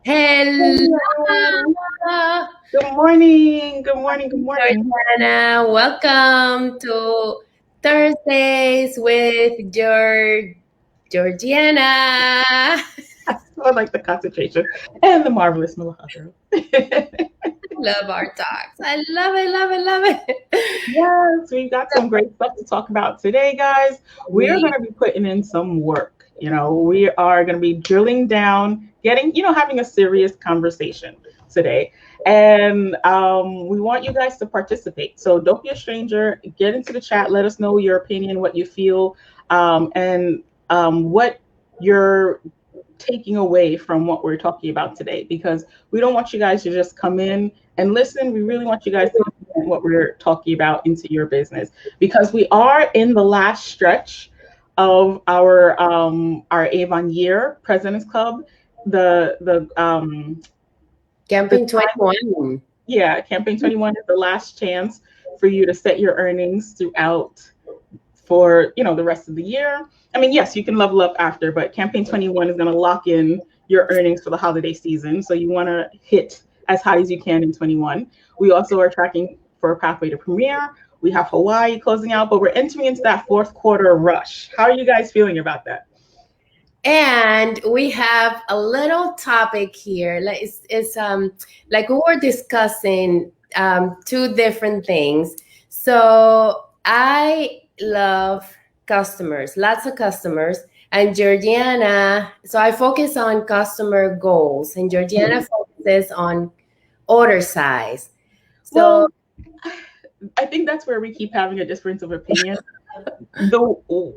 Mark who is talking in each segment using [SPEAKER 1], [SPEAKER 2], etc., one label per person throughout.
[SPEAKER 1] Hello,
[SPEAKER 2] Hey everyone. Good morning. Good morning. Good morning.
[SPEAKER 1] Georgiana. Welcome to Thursdays with Georgiana.
[SPEAKER 2] I like the concentration and the marvelous Milagros.
[SPEAKER 1] Love our talks. I love it, love it, love it.
[SPEAKER 2] Yes, we've got some great stuff to talk about today, guys. We are going
[SPEAKER 1] We
[SPEAKER 2] to be putting in some work. We are going to be drilling down, having a serious conversation today. And we want you guys to participate. So don't be a stranger. Get into the chat. Let us know your opinion, what you feel, and what you're taking away from what we're talking about today, because we don't want you guys to just come in and listen. We really want you guys to implement what we're talking about into your business, because we are in the last stretch of our Avon year President's Club. The
[SPEAKER 1] Camping
[SPEAKER 2] time,
[SPEAKER 1] 21.
[SPEAKER 2] yeah, campaign 21 is the last chance for you to set your earnings throughout for the rest of the year. I mean, yes, you can level up after, but campaign 21 is going to lock in your earnings for the holiday season. So you want to hit as high as you can in 21. We also are tracking for a pathway to premiere. We have Hawaii closing out, but we're entering into that fourth quarter rush. How are you guys feeling about that?
[SPEAKER 1] And we have a little topic here. It's like we were discussing two different things. So I love customers, lots of customers, and Georgiana. So I focus on customer goals, and Georgiana
[SPEAKER 2] Mhm.
[SPEAKER 1] focuses on order size. So
[SPEAKER 2] Well, I think that's where we keep having a difference of opinion. The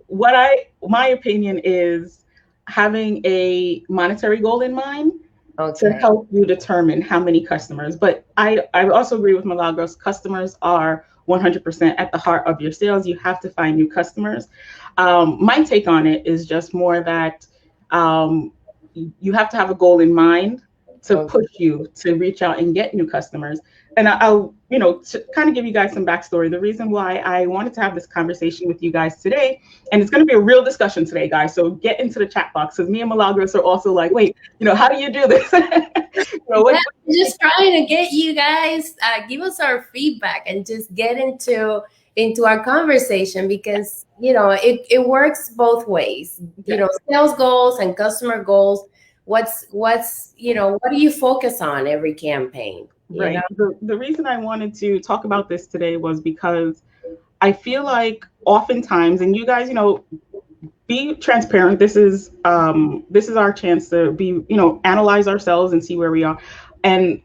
[SPEAKER 2] what I My opinion is having a monetary goal in mind to
[SPEAKER 1] okay,
[SPEAKER 2] help you determine how many customers. But I also agree with Milagros. Customers are 100% at the heart of your sales. You have to find new customers. My take on it is just more that um, you have to have a goal in mind to
[SPEAKER 1] okay.
[SPEAKER 2] push you to reach out and get new customers. And I'll, to kind of give you guys some backstory. The reason why I wanted to have this conversation with you guys today, and it's going to be a real discussion today, guys. So get into the chat box, because me and Milagros are also like, wait, how do you do this?
[SPEAKER 1] Yeah,
[SPEAKER 2] What
[SPEAKER 1] I'm just trying to get you guys give us our feedback and just get into our conversation, because it works both ways.
[SPEAKER 2] Yes,
[SPEAKER 1] Sales goals and customer goals. What do you focus on every campaign?
[SPEAKER 2] right. The reason I wanted to talk about this today was because I feel like oftentimes, and you guys, be transparent. This is our chance to be, analyze ourselves and see where we are. And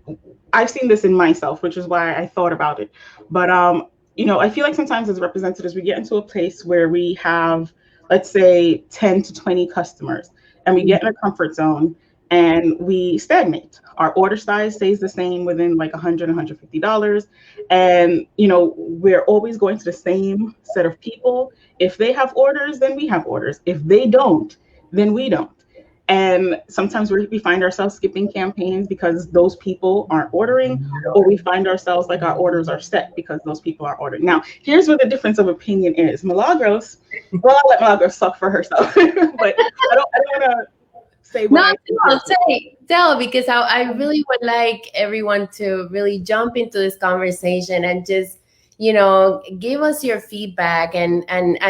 [SPEAKER 2] I've seen this in myself, which is why I thought about it. But I feel like sometimes as representatives, we get into a place where we have, let's say, 10 to 20 customers, and we get in a comfort zone and we stagnate. Our order size stays the same within like $100, $150. And, we're always going to the same set of people. If they have orders, then we have orders. If they don't, then we don't. And sometimes we find ourselves skipping campaigns because those people aren't ordering, or we find ourselves like our orders are set because those people are ordering. Now, here's where the difference of opinion is. Milagros, well, I'll let Milagros talk for herself, but I don't want to say
[SPEAKER 1] No,
[SPEAKER 2] what I think
[SPEAKER 1] tell,
[SPEAKER 2] here.
[SPEAKER 1] tell, because I really would like everyone to really jump into this conversation and just, give us your feedback, and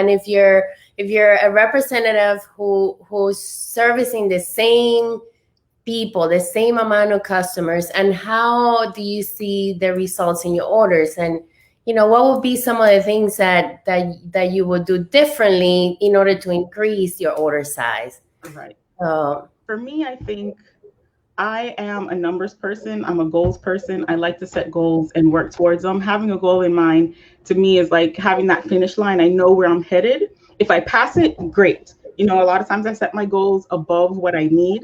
[SPEAKER 1] if you're a representative who's servicing the same people, the same amount of customers, and how do you see the results in your orders, and what would be some of the things that you would do differently in order to increase your order size.
[SPEAKER 2] Right.
[SPEAKER 1] So
[SPEAKER 2] For me, I think I am a numbers person. I'm a goals person. I like to set goals and work towards them. Having a goal in mind to me is like having that finish line. I know where I'm headed. If I pass it, great. A lot of times I set my goals above what I need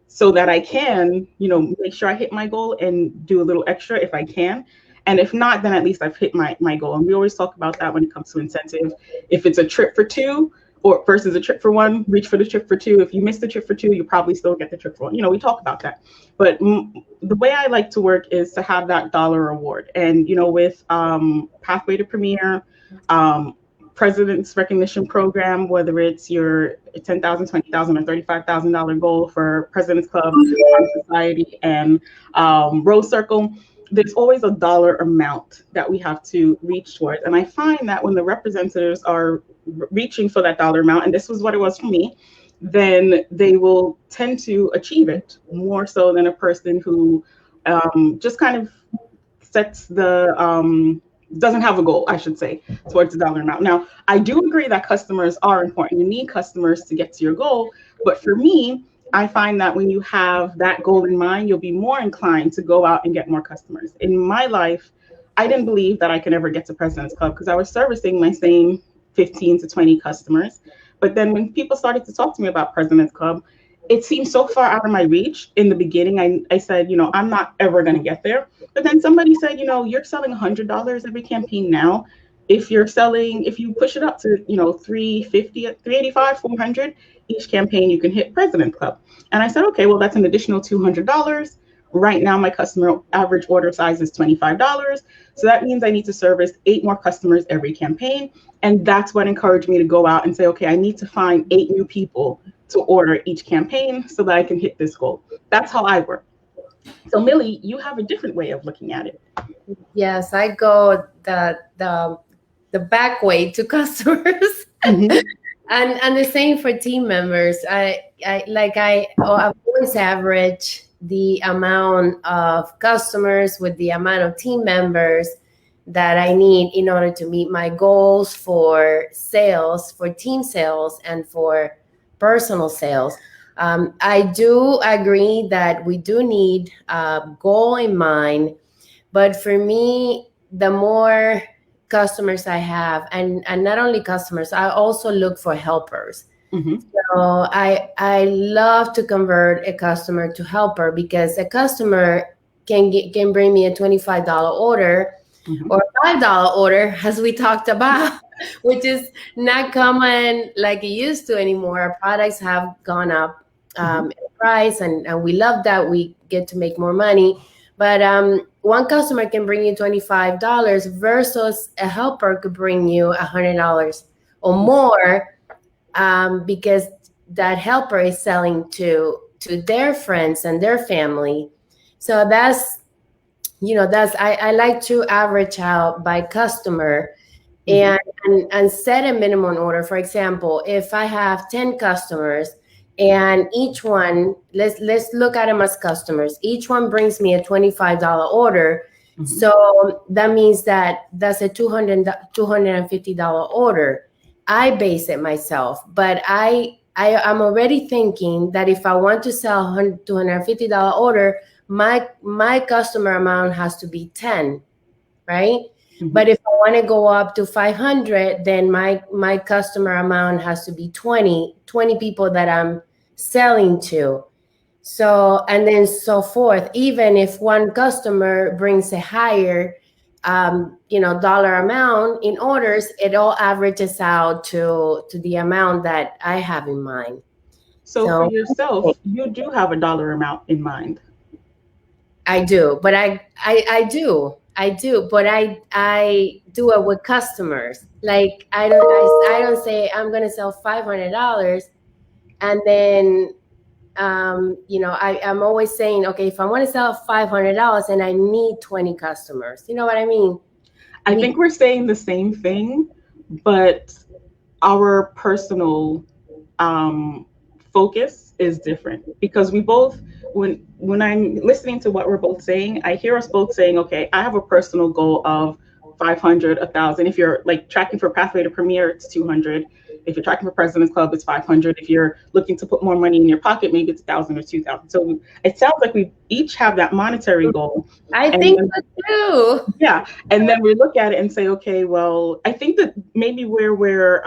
[SPEAKER 2] so that I can, make sure I hit my goal and do a little extra if I can. And if not, then at least I've hit my goal. And we always talk about that when it comes to incentive. If it's a trip for two, or versus a trip for one, reach for the trip for two. If you miss the trip for two, you probably still get the trip for one. We talk about that. But the way I like to work is to have that dollar reward. And, with Pathway to Premiere, um, President's Recognition Program, whether it's your 10,000, 20,000, or $35,000 goal for President's Club, Honor Society, and Rose Circle, there's always a dollar amount that we have to reach towards. And I find that when the representatives are reaching for that dollar amount, and this was what it was for me, then they will tend to achieve it more so than a person who just kind of sets the doesn't have a goal, I should say, towards the dollar amount. Now, I do agree that customers are important. You need customers to get to your goal. But for me, I find that when you have that goal in mind, you'll be more inclined to go out and get more customers. In my life, I didn't believe that I could ever get to President's Club because I was servicing my same 15 to 20 customers. But then when people started to talk to me about President's Club, it seemed so far out of my reach. In the beginning, I said, I'm not ever going to get there. But then somebody said, you're selling $100 every campaign now. If you push it up to, 350, 385, 400 each campaign, you can hit President's Club. And I said, okay, well, that's an additional $200. Right now, my customer average order size is $25. So that means I need to service 8 more customers every campaign. And that's what encouraged me to go out and say, okay, I need to find 8 new people to order each campaign so that I can hit this goal. That's how I work. So Millie, you have a different way of looking at it.
[SPEAKER 1] Yes, I go the back way to customers.
[SPEAKER 2] Mm-hmm.
[SPEAKER 1] and the same for team members. I've always average the amount of customers with the amount of team members that I need in order to meet my goals for sales, for team sales, and for personal sales. I do agree that we do need a goal in mind, but for me, the more customers I have, and not only customers, I also look for helpers.
[SPEAKER 2] Mm-hmm.
[SPEAKER 1] So I love to convert a customer to helper, because a customer can bring me a $25 order, mm-hmm. or a $5 order, as we talked about, which is not common like it used to anymore. Our products have gone up in price, and we love that we get to make more money. But one customer can bring you $25 versus a helper could bring you $100 or more, because that helper is selling to their friends and their family. So I like to average out by customer, and set a minimum order. For example, if I have 10 customers and each one, let's look at them as customers, each one brings me a $25 order. Mm-hmm. So that means that's a $250 order. I base it myself, but I'm already thinking that if I want to sell $250 order, my customer amount has to be 10, right? Mm-hmm. But if I want to go up to 500, then my customer amount has to be 20 people that I'm selling to. So, and then so forth. Even if one customer brings a higher dollar amount in orders, it all averages out to the amount that I have in mind.
[SPEAKER 2] So for yourself, you do have a dollar amount in mind.
[SPEAKER 1] I do, but I do, but I do it with customers. Like I don't say I'm gonna sell $500, and then I'm always saying, okay, if I want to sell $500 and I need 20 customers, you know what I mean?
[SPEAKER 2] I think we're saying the same thing, but our personal focus is different, because we both, when I'm listening to what we're both saying, I hear us both saying, okay, I have a personal goal of 500, 1,000. If you're like tracking for Pathway to Premier, it's 200. If you're tracking for President's Club, it's 500. If you're looking to put more money in your pocket, maybe it's 1,000 or 2,000. So it sounds like we each have that monetary goal.
[SPEAKER 1] I think so too.
[SPEAKER 2] Yeah. And then we look at it and say, okay, well, I think that maybe where we're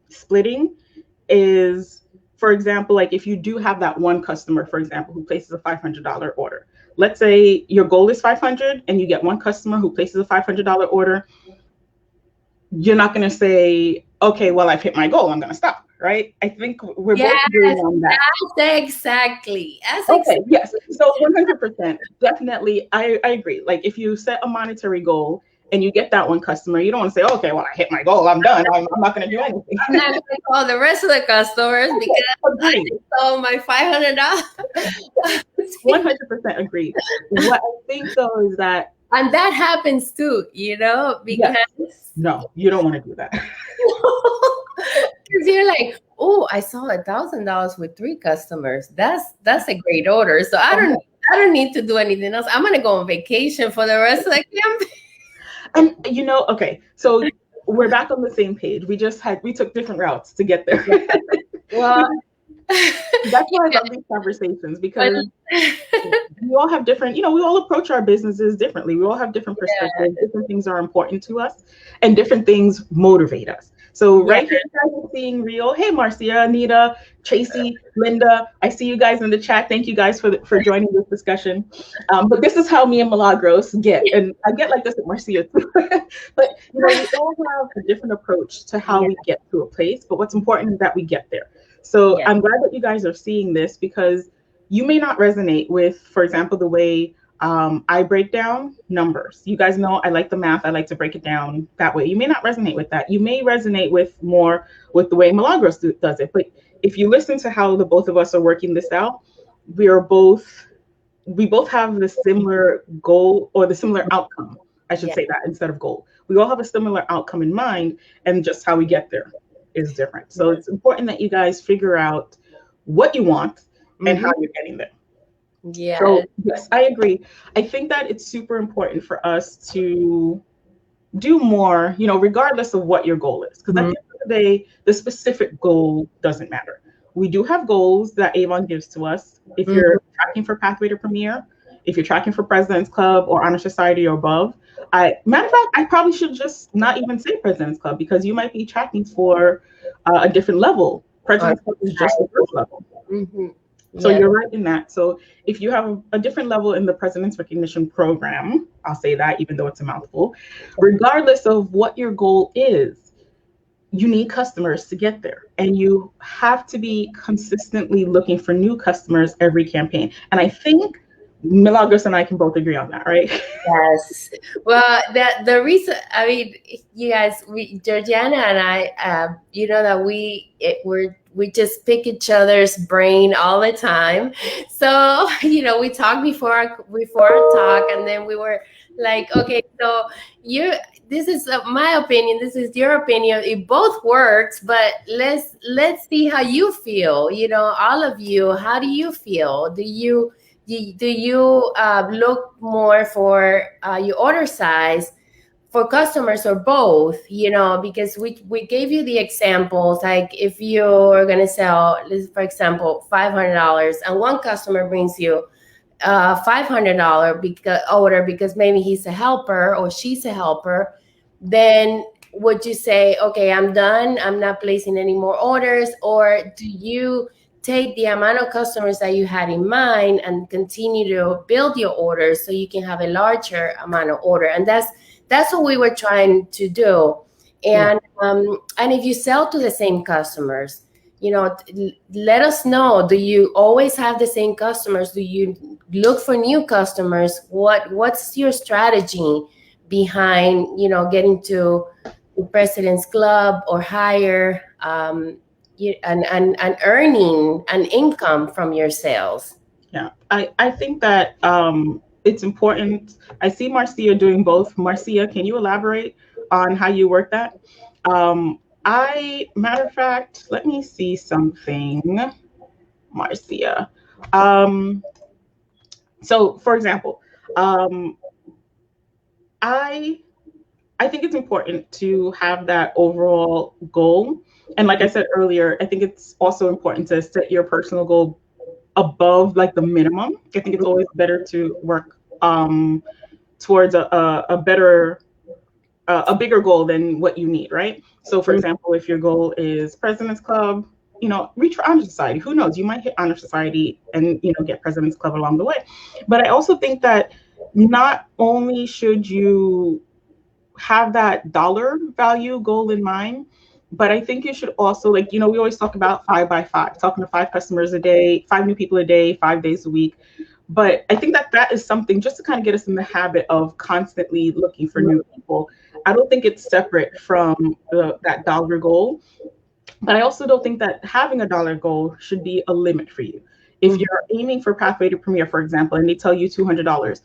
[SPEAKER 2] splitting is, for example, like if you do have that one customer, for example, who places a $500 order. Let's say your goal is 500 and you get one customer who places a $500 order. You're not going to say, okay, well, I've hit my goal, I'm going to stop, right? I think we're both agreeing on that.
[SPEAKER 1] Exactly.
[SPEAKER 2] Yes. So 100%, definitely, I agree. Like if you set a monetary goal and you get that one customer, you don't want to say, okay, well, I hit my goal, I'm done, I'm not going to do anything.
[SPEAKER 1] I'm not going to call the rest of the customers because I
[SPEAKER 2] Agreed.
[SPEAKER 1] just sold my $500.
[SPEAKER 2] 100% agree. What I think though is that,
[SPEAKER 1] and that happens too, because
[SPEAKER 2] yes, no, you don't want to do that.
[SPEAKER 1] because you're like, oh, I sold $1,000 with 3 customers. That's a great order. So I don't need to do anything else. I'm gonna go on vacation for the rest of the campaign.
[SPEAKER 2] And okay, so we're back on the same page. We took different routes to get there.
[SPEAKER 1] Well,
[SPEAKER 2] that's why I love these conversations, because we all have different, we all approach our businesses differently. We all have different perspectives. Different things are important to us, and different things motivate us. So right here, you guys are seeing Rio. Hey, Marcia, Anita, Tracy, Linda. I see you guys in the chat. Thank you guys for joining this discussion. But this is how me and Milagros get. And I get like this at Marcia too. But, we all have a different approach to how we get to a place. But what's important is that we get there. So I'm glad that you guys are seeing this, because you may not resonate with, for example, the way I break down numbers. You guys know I like the math. I like to break it down that way. You may not resonate with that. You may resonate with more with the way Milagros does it. But if you listen to how the both of us are working this out, we both have the similar goal, or the similar outcome. I should say that instead of goal. We all have a similar outcome in mind, and just how we get there is different. So it's important that you guys figure out what you want and how you're getting there.
[SPEAKER 1] Yeah.
[SPEAKER 2] So yes, I agree. I think that it's super important for us to do more, regardless of what your goal is. Because at the end of the day, the specific goal doesn't matter. We do have goals that Avon gives to us. If you're tracking for Pathway to Premier, if you're tracking for President's Club or Honor Society or above, matter of fact, I probably should just not even say President's Club, because you might be tracking for a different level. President's Club is just the first level. So you're right in that. So if you have a different level in the President's Recognition Program, I'll say that even though it's a mouthful, regardless of what your goal is, you need customers to get there. And you have to be consistently looking for new customers every campaign. And I think Milagros and I can both agree on that, right?
[SPEAKER 1] Yes. Well, the reason, you guys, Georgiana and I, that we just pick each other's brain all the time. So, we talked before our talk, and then we were like, okay, so this is my opinion, this is your opinion. It both works, but let's see how you feel. All of you, how do you feel? Do you look more for your order size for customers, or both? Because we gave you the examples, like if you're going to sell, for example, $500, and one customer brings you $500 order because maybe he's a helper or she's a helper, then would you say, okay, I'm done, I'm not placing any more orders? Or do you take the amount of customers that you had in mind and continue to build your orders so you can have a larger amount of order? And that's what we were trying to do. And and if you sell to the same customers, let us know. Do you always have the same customers? Do you look for new customers? What's your strategy behind getting to the President's Club or higher, and earning an income from your sales?
[SPEAKER 2] Yeah, I think that it's important. I see Marcia doing both. Marcia, can you elaborate on how you work that? Matter of fact, let me see something, Marcia. So for example, I think it's important to have that overall goal. And like I said earlier, I think it's also important to set your personal goal above like the minimum. I think it's always better to work towards a bigger goal than what you need, right? So for example, if your goal is President's Club, reach for Honor Society. Who knows? You might hit Honor Society and get President's Club along the way. But I also think that not only should you have that dollar value goal in mind, but I think you should also, we always talk about 5 by 5, talking to 5 customers a day, 5 new people a day, 5 days a week. But I think that that is something just to kind of get us in the habit of constantly looking for new people. I don't think it's separate from that dollar goal, but I also don't think that having a dollar goal should be a limit for you. If
[SPEAKER 1] Mhm.
[SPEAKER 2] you're aiming for Pathway to Premier, for example, and they tell you $200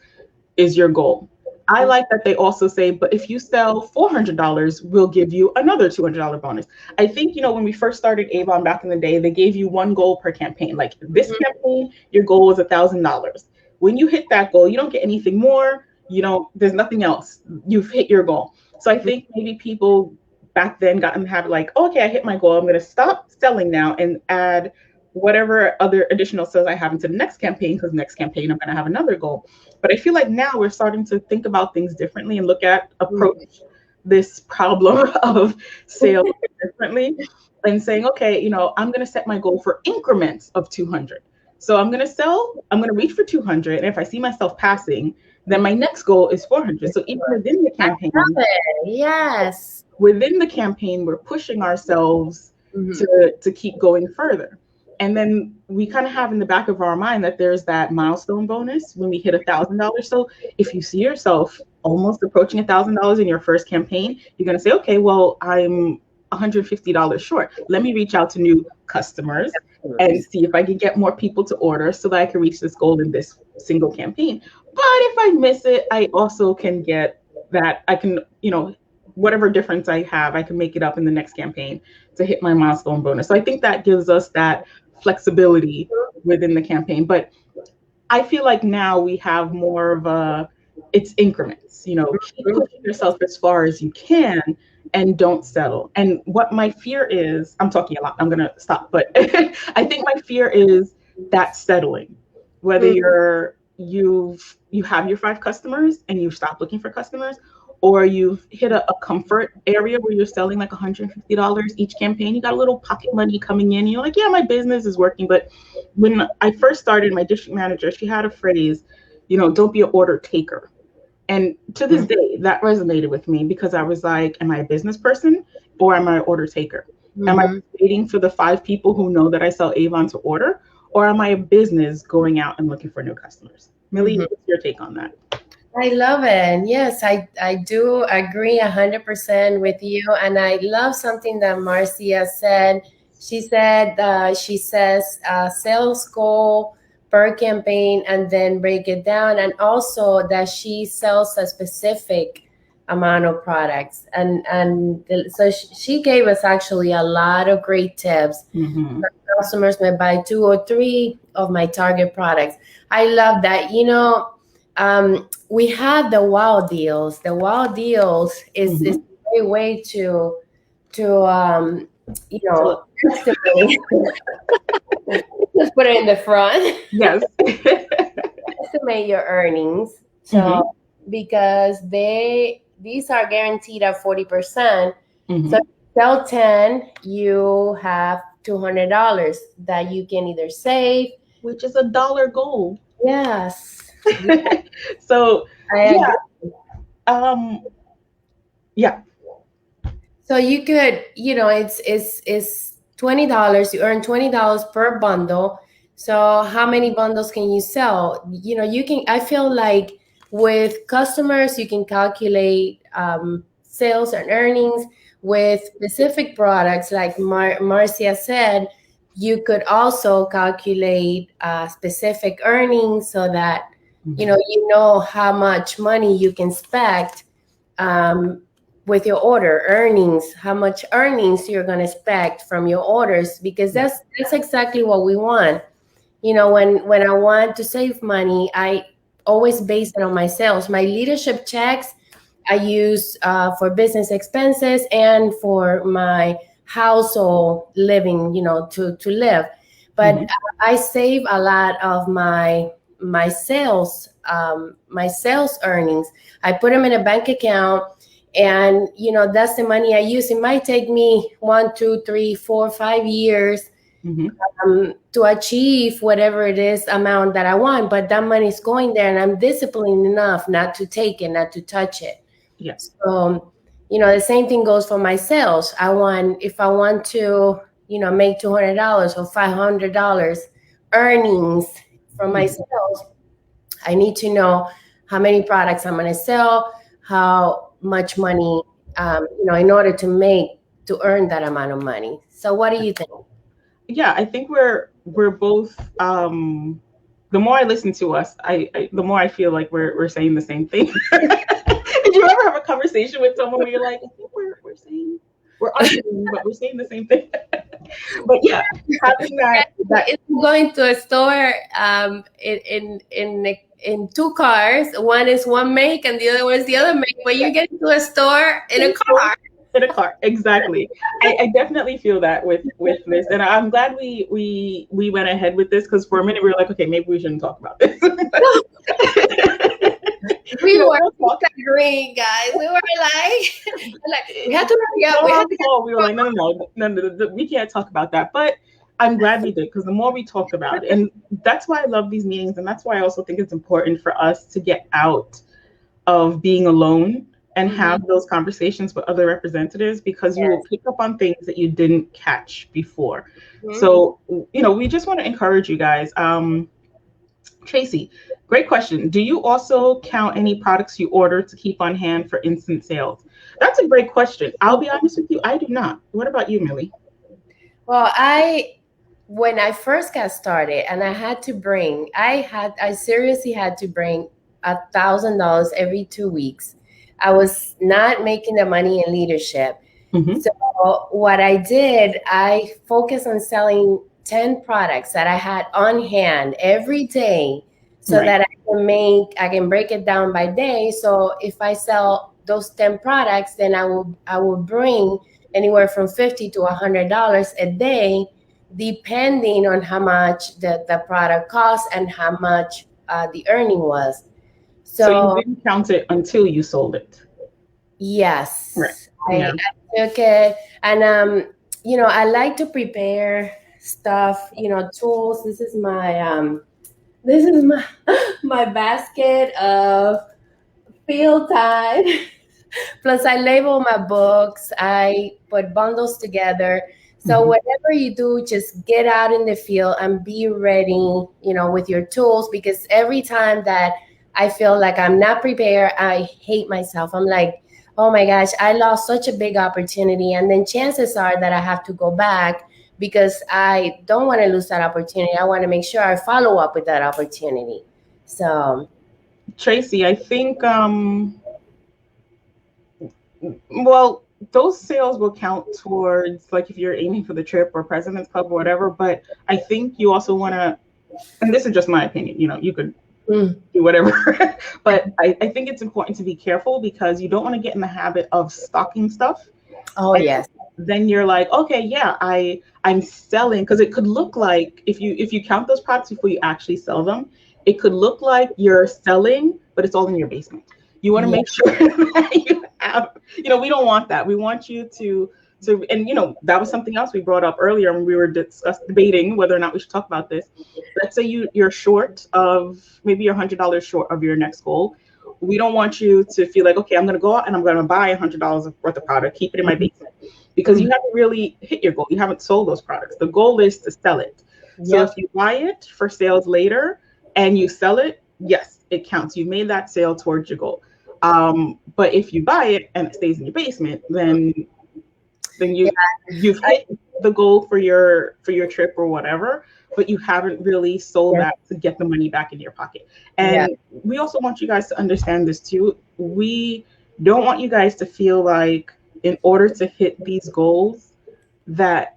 [SPEAKER 2] is your goal. I like that they also say, but if you sell $400, we'll give you another $200 bonus. I think, when we first started Avon back in the day, they gave you one goal per campaign. Like this
[SPEAKER 1] Mhm.
[SPEAKER 2] campaign, your goal was $1,000. When you hit that goal, you don't get anything more. There's nothing else. You've hit your goal. So I think maybe people back then got in the habit like, oh, okay, I hit my goal. I'm going to stop selling now and add whatever other additional sales I have into the next campaign, because next campaign I'm going to have another goal. But I feel like now we're starting to think about things differently and approach this problem of sales differently, and saying, okay, I'm going to set my goal for increments of 200. So I'm going to reach for 200. And if I see myself passing, then my next goal is 400. So even
[SPEAKER 1] Love it. Yes.
[SPEAKER 2] within the campaign, we're pushing ourselves
[SPEAKER 1] Mhm.
[SPEAKER 2] to keep going further. And then we kind of have in the back of our mind that there's that milestone bonus when we hit $1,000. So if you see yourself almost approaching $1,000 in your first campaign, you're going to say, okay, well, I'm $150 short. Let me reach out to new customers and see if I can get more people to order so that I can reach this goal in this single campaign. But if I miss it, I also can get that I can, whatever difference I have, I can make it up in the next campaign to hit my milestone bonus. So I think that gives us that flexibility within the campaign. But I feel like now we have more of it's increments, keep pushing yourself as far as you can and don't settle. And what my fear is, I'm talking a lot, I'm going to stop, but I think my fear is that settling, whether
[SPEAKER 1] Mhm.
[SPEAKER 2] you have your 5 customers and you stop looking for customers, or you've hit a comfort area where you're selling like $150 each campaign. You got a little pocket money coming in. And you're like, yeah, my business is working. But when I first started, my district manager, she had a phrase, don't be an order taker. And to this day, that resonated with me because I was like, am I a business person or am I an order taker? Am I
[SPEAKER 1] Mhm.
[SPEAKER 2] waiting for the 5 people who know that I sell Avon to order? Or am I a business going out and looking for new customers? Millie,
[SPEAKER 1] Mhm.
[SPEAKER 2] what's your take on that?
[SPEAKER 1] I love it. And yes, I do agree 100% with you. And I love something that Marcia said. She says sales goal per campaign and then break it down. And also that she sells a specific amount of products. So she gave us actually a lot of great tips.
[SPEAKER 2] Mm-hmm.
[SPEAKER 1] Customers may buy 2 or 3 of my target products. I love that. We have the wow deals. The wow deals is
[SPEAKER 2] Mm-hmm.
[SPEAKER 1] a great way to you
[SPEAKER 2] So,
[SPEAKER 1] know estimate. Just put it in the front.
[SPEAKER 2] yes.
[SPEAKER 1] Estimate your earnings. So
[SPEAKER 2] Mm-hmm.
[SPEAKER 1] because these are guaranteed at 40%. So if
[SPEAKER 2] Mm-hmm.
[SPEAKER 1] you sell 10, you have $200 that you can either save.
[SPEAKER 2] Which is a dollar goal.
[SPEAKER 1] Yes,
[SPEAKER 2] So,
[SPEAKER 1] I
[SPEAKER 2] yeah.
[SPEAKER 1] agree.
[SPEAKER 2] Um, yeah.
[SPEAKER 1] So you could, it's $20. You earn $20 per bundle. So how many bundles can you sell? You can. I feel like with customers, you can calculate sales and earnings. With specific products, like Marcia said, you could also calculate specific earnings so that
[SPEAKER 2] Mm-hmm.
[SPEAKER 1] you know how much money you can expect um, with your order earnings, how much earnings you're going to expect from your orders, because
[SPEAKER 2] Yeah.
[SPEAKER 1] that's exactly what we want. When I want to save money, I always base it on my sales. My leadership checks I use for business expenses and for my household living, to live. But
[SPEAKER 2] Mm-hmm.
[SPEAKER 1] I save a lot of my sales earnings. I put them in a bank account, and that's the money I use. It might take me 1, 2, 3, 4, 5 years
[SPEAKER 2] Mm-hmm.
[SPEAKER 1] to achieve whatever it is amount that I want, but that money is going there, and I'm disciplined enough not to take it, not to touch it.
[SPEAKER 2] Yeah.
[SPEAKER 1] So, the same thing goes for my sales. If I want to, make $200 or $500 earnings from my
[SPEAKER 2] Mm-hmm.
[SPEAKER 1] sales, I need to know how many products I'm going to sell, how much money, in order to earn that amount of money. So what do you think?
[SPEAKER 2] Yeah, I think we're both. The more I listen to us, the more I feel like we're saying the same thing. Did you ever have a conversation with someone where you're like, I think we're saying we're arguing, but we're saying the same thing? But yeah, having that
[SPEAKER 1] It's going to a store in two cars. One is one make and the other one is the other make. But you get to a store in a car.
[SPEAKER 2] in a car, exactly. I definitely feel that with this, and I'm glad we went ahead with this, because for a minute we were like, okay, maybe we shouldn't talk about this.
[SPEAKER 1] We were disagreeing, guys. We were like we had to hurry up.
[SPEAKER 2] We were like, no, we can't talk about that. But I'm glad we did, because the more we talk about it, and that's why I love these meetings, and that's why I also think it's important for us to get out of being alone and have those conversations with other representatives, because you will pick up on things that you didn't catch before. So, we just want to encourage you guys. Tracy, great question. Do you also count any products you order to keep on hand for instant sales? That's a great question. I'll be honest with you, I do not. What about you, Millie?
[SPEAKER 1] Well, when I first got started, and I seriously had to bring $1,000 every 2 weeks. I was not making the money in leadership. So what I did, I focused on selling 10 products that I had on hand every day, so that I can break it down by day. So if I sell those 10 products, then I will bring anywhere from $50 to $100 a day, depending on how much the product costs and how much the earning was.
[SPEAKER 2] So you didn't count it until you sold it?
[SPEAKER 1] Yes.
[SPEAKER 2] Right.
[SPEAKER 1] I took it, and I like to prepare stuff, tools. This is my my basket of field time. Plus, I label my books. I put bundles together. So whatever you do, just get out in the field and be ready, with your tools, because every time that I feel like I'm not prepared, I hate myself. I'm like, oh my gosh, I lost such a big opportunity. And then chances are that I have to go back, because I don't want to lose that opportunity. I want to make sure I follow up with that opportunity. So,
[SPEAKER 2] Tracy, I think, well, those sales will count towards, like, if you're aiming for the trip or President's Club or whatever. But I think you also want to, and this is just my opinion, you could do whatever, but I think it's important to be careful, because you don't want to get in the habit of stocking stuff.
[SPEAKER 1] Oh, yes.
[SPEAKER 2] Then you're like, okay, yeah, I'm selling, because it could look like, if you count those products before you actually sell them, it could look like you're selling, but it's all in your basement. You want to make sure that you have, we don't want that. We want you to, and that was something else we brought up earlier when we were debating whether or not we should talk about this. Let's say you're short of, maybe you're $100 short of your next goal. We don't want you to feel like, okay, I'm going to go out and I'm going to buy $100 worth of product, keep it in my basement, because you haven't really hit your goal. You haven't sold those products. The goal is to sell it. So if you buy it for sales later and you sell it, yes, it counts. You made that sale towards your goal. But if you buy it and it stays in your basement, then you've hit the goal for your trip or whatever, but you haven't really sold that to get the money back in your pocket. And we also want you guys to understand this too. We don't want you guys to feel like, in order to hit these goals, that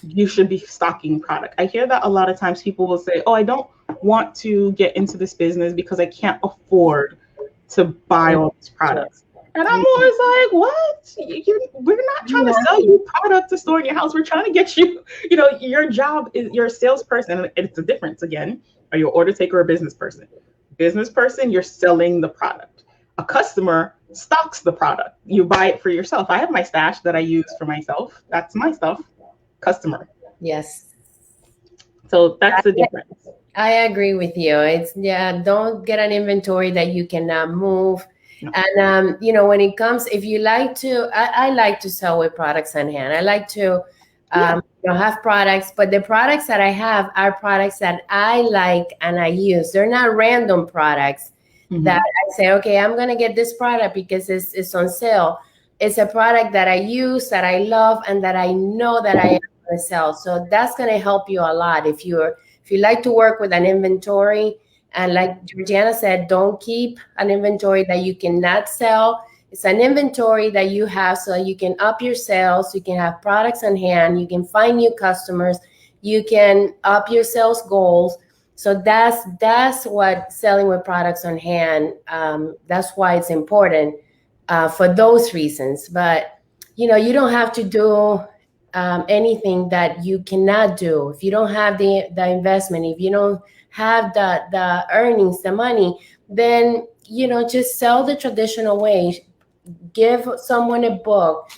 [SPEAKER 2] you should be stocking product. I hear that a lot of times. People will say, oh, I don't want to get into this business because I can't afford to buy all these products. And I'm always like, what? We're not trying to sell you product to store in your house. We're trying to get you, your job is, you're a salesperson. And it's a difference again. Are you an order taker or a business person? Business person, you're selling the product. A customer stocks the product. You buy it for yourself. I have my stash that I use for myself. That's my stuff. Customer.
[SPEAKER 1] Yes.
[SPEAKER 2] So that's the difference.
[SPEAKER 1] I agree with you. Don't get an inventory that you cannot move. No. And when it comes, if you like to, I like to sell with products on hand. I like to
[SPEAKER 2] Yeah.
[SPEAKER 1] Have products, but the products that I have are products that I like and I use. They're not random products that
[SPEAKER 2] Hmm.
[SPEAKER 1] I say, okay, I'm gonna get this product because it's on sale. It's a product that I use, that I love, and that I know that I am gonna sell. So that's gonna help you a lot if you like to work with an inventory. And like Georgiana said, don't keep an inventory that you cannot sell. It's an inventory that you have so you can up your sales, you can have products on hand, you can find new customers, you can up your sales goals. So that's what selling with products on hand. That's why it's important for those reasons. But you don't have to do anything that you cannot do if you don't have the investment. If you don't have the earnings, the money, then just sell the traditional way. Give someone a book,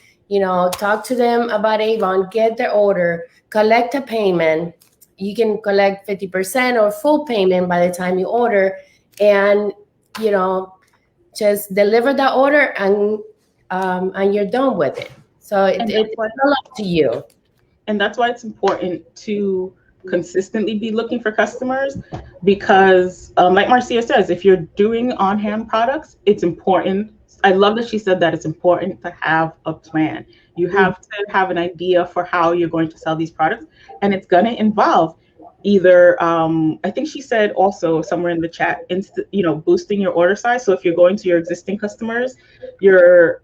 [SPEAKER 1] talk to them about Avon, get the order, collect a payment. You can collect 50% or full payment by the time you order, and you know just deliver the order, and you're done with it. So
[SPEAKER 2] And
[SPEAKER 1] it's
[SPEAKER 2] that's why
[SPEAKER 1] all up to you.
[SPEAKER 2] it's important to consistently be looking for customers because like Marcia says, if you're doing on-hand products, it's important. I love that she said that it's important to have a plan. You
[SPEAKER 1] Mm.
[SPEAKER 2] have to have an idea for how you're going to sell these products, and it's going to involve either I think she said also somewhere in the chat, boosting your order size. So if you're going to your existing customers, you're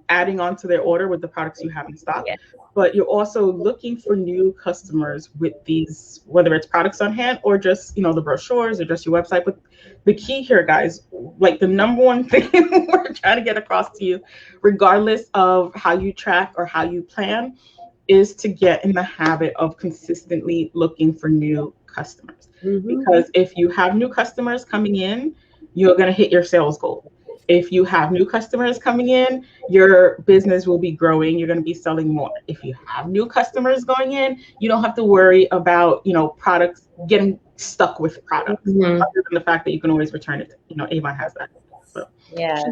[SPEAKER 2] adding on to their order with the products you have in stock,
[SPEAKER 1] Yeah.
[SPEAKER 2] but you're also looking for new customers with these, whether it's products on hand or just, the brochures or just your website. But the key here, guys, like the number one thing we're trying to get across to you, regardless of how you track or how you plan, is to get in the habit of consistently looking for new customers.
[SPEAKER 1] Hmm.
[SPEAKER 2] Because if you have new customers coming in, you're going to hit your sales goal. If you have new customers coming in, your business will be growing. You're going to be selling more. If you have new customers going in, you don't have to worry about, products getting stuck with products,
[SPEAKER 1] Hmm.
[SPEAKER 2] other than the fact that you can always return it. Avon has that. So
[SPEAKER 1] Yes.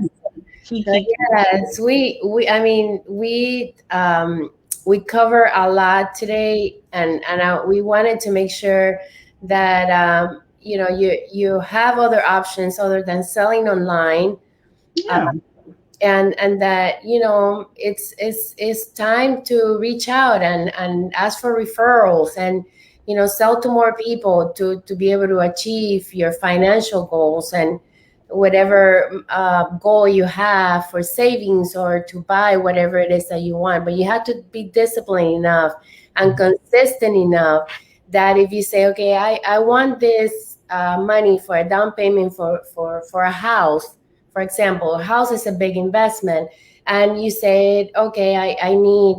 [SPEAKER 2] key,
[SPEAKER 1] So
[SPEAKER 2] key, key.
[SPEAKER 1] yes, we I mean we cover a lot today, and we wanted to make sure that you have other options other than selling online, uh,
[SPEAKER 2] Yeah.
[SPEAKER 1] and that it's time to reach out and ask for referrals, and sell to more people to be able to achieve your financial goals, and whatever goal you have for savings, or to buy whatever it is that you want. But you have to be disciplined enough and consistent enough that if you say, okay, I want this money for a down payment for a house, for example. A house is a big investment, and you said, okay, I need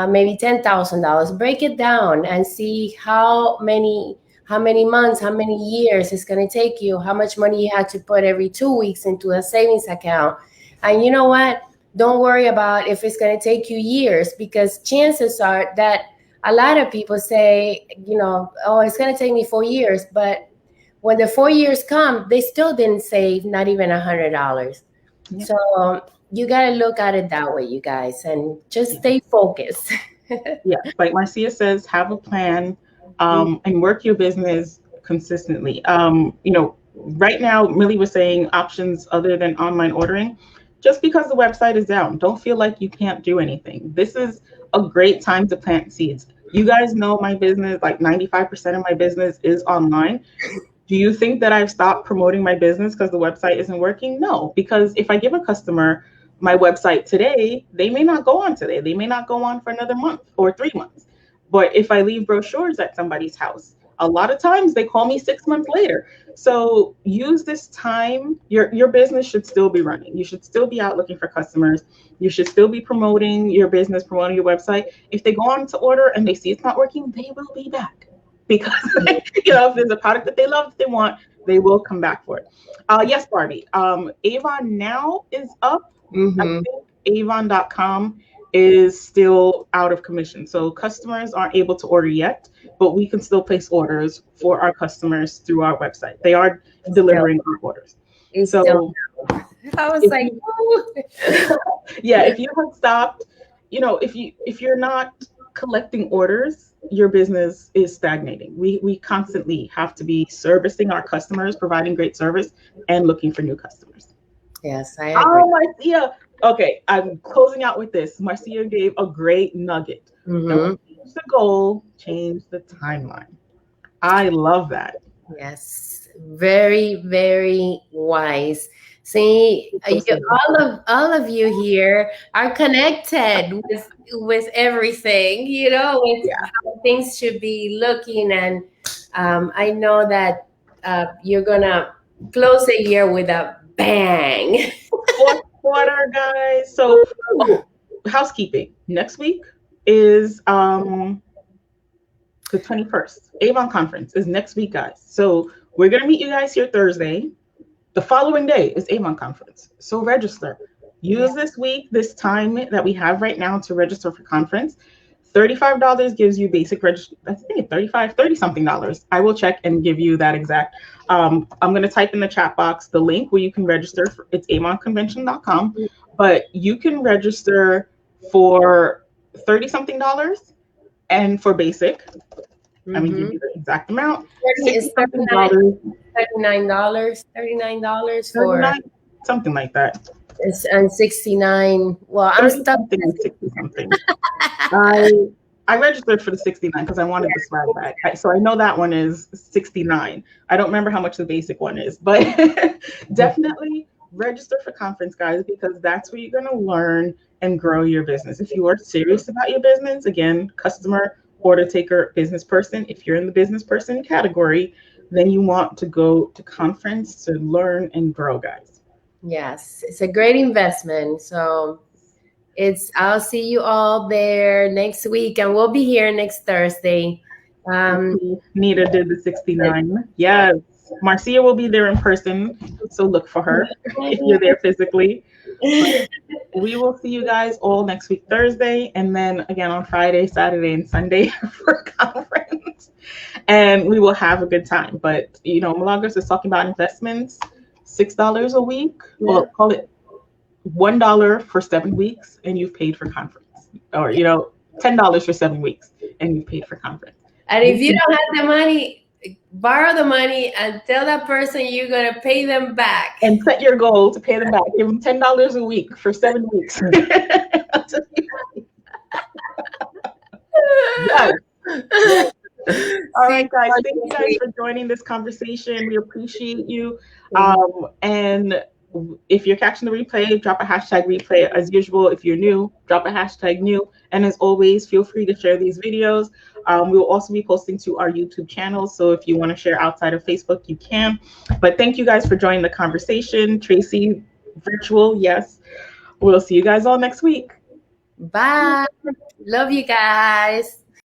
[SPEAKER 1] maybe $10,000. Break it down and see how many months, how many years it's going to take you, how much money you have to put every 2 weeks into a savings account. And you know what? Don't worry about if it's going to take you years, because chances are that a lot of people say, oh, it's going to take me 4 years, but when the 4 years come, they still didn't save not even $100.
[SPEAKER 2] Yeah.
[SPEAKER 1] So you got to look at it that way, you guys, and just
[SPEAKER 2] Yeah.
[SPEAKER 1] stay focused.
[SPEAKER 2] Yeah, like Marcia says, have a plan, and work your business consistently. Right now, Millie was saying options other than online ordering. Just because the website is down, don't feel like you can't do anything. This is a great time to plant seeds. You guys know my business, like 95% of my business is online. Do you think that I've stopped promoting my business because the website isn't working? No, because if I give a customer my website today, they may not go on today. They may not go on for another month or 3 months. But if I leave brochures at somebody's house, a lot of times they call me 6 months later. So use this time. Your business should still be running. You should still be out looking for customers. You should still be promoting your business, promoting your website. If they go on to order and they see it's not working, they will be back because if there's a product that they love, that they want, they will come back for it. Yes, Barbie. Avon now is up. I
[SPEAKER 1] Mm-hmm.
[SPEAKER 2] think Avon.com is still out of commission, so customers aren't able to order yet, but we can still place orders for our customers through our website. They are
[SPEAKER 1] It's still,
[SPEAKER 2] delivering our orders.
[SPEAKER 1] it's still.
[SPEAKER 2] So
[SPEAKER 1] I was
[SPEAKER 2] if
[SPEAKER 1] like,
[SPEAKER 2] you,
[SPEAKER 1] ooh.
[SPEAKER 2] yeah, if you have stopped, if you're not collecting orders, your business is stagnating. We constantly have to be servicing our customers, providing great service, and looking for new customers.
[SPEAKER 1] Yes, I agree.
[SPEAKER 2] Oh, Marcia. Okay, I'm closing out with this. Marcia gave a great nugget.
[SPEAKER 1] Mm-hmm.
[SPEAKER 2] Don't change the goal, change the timeline. I love that.
[SPEAKER 1] Yes, very, very wise. See, all of you here are connected with everything, with
[SPEAKER 2] Yeah.
[SPEAKER 1] how things should be looking, and I know that you're gonna close the year with a bang.
[SPEAKER 2] Fourth quarter, guys. So, oh, housekeeping. Next week is the 21st. Avon conference is next week, guys. So we're gonna meet you guys here Thursday. The following day is Avon conference. So register. Use this week, this time that we have right now to register for conference. $35 gives you basic registration. I think 35, 30 something dollars. I will check and give you that exact. I'm going to type in the chat box the link where you can register. It's avonconvention.com, but you can register for 30 something dollars and for basic.
[SPEAKER 1] Mm-hmm.
[SPEAKER 2] I'm going to give you the exact amount.
[SPEAKER 1] It's $39. $39 for
[SPEAKER 2] something like that.
[SPEAKER 1] And 69. Well, I'm stuck
[SPEAKER 2] something and 60 something. I registered for the 69 because I wanted the swag bag. So I know that one is 69. I don't remember how much the basic one is, but definitely register for conference, guys, because that's where you're going to learn and grow your business. If you are serious about your business, again, customer, order taker, business person, if you're in the business person category, then you want to go to conference to learn and grow, guys.
[SPEAKER 1] Yes, it's a great investment. So I'll see you all there next week, and we'll be here next Thursday.
[SPEAKER 2] Nita did the 69. Yes. Marcia will be there in person, so look for her if you're there physically. We will see you guys all next week, Thursday, and then again on Friday, Saturday, and Sunday for conference. And we will have a good time. But, Milagros is talking about investments, $6 a week. Yeah. Well, call it $1 for 7 weeks, and you've paid for conference. Or, $10 for 7 weeks, and you've paid for conference.
[SPEAKER 1] And if you don't have the money, borrow the money and tell that person you're going to pay them back.
[SPEAKER 2] And set your goal to pay them back. Give them $10 a week for 7 weeks. Yes. All right, guys. Thank you guys for joining this conversation. We appreciate you. And if you're catching the replay, drop a hashtag replay. As usual, if you're new, drop a hashtag new. And as always, feel free to share these videos. We will also be posting to our YouTube channel. So if you want to share outside of Facebook, you can. But thank you guys for joining the conversation. Tracy, virtual, yes. We'll see you guys all next week.
[SPEAKER 1] Bye. Love you guys.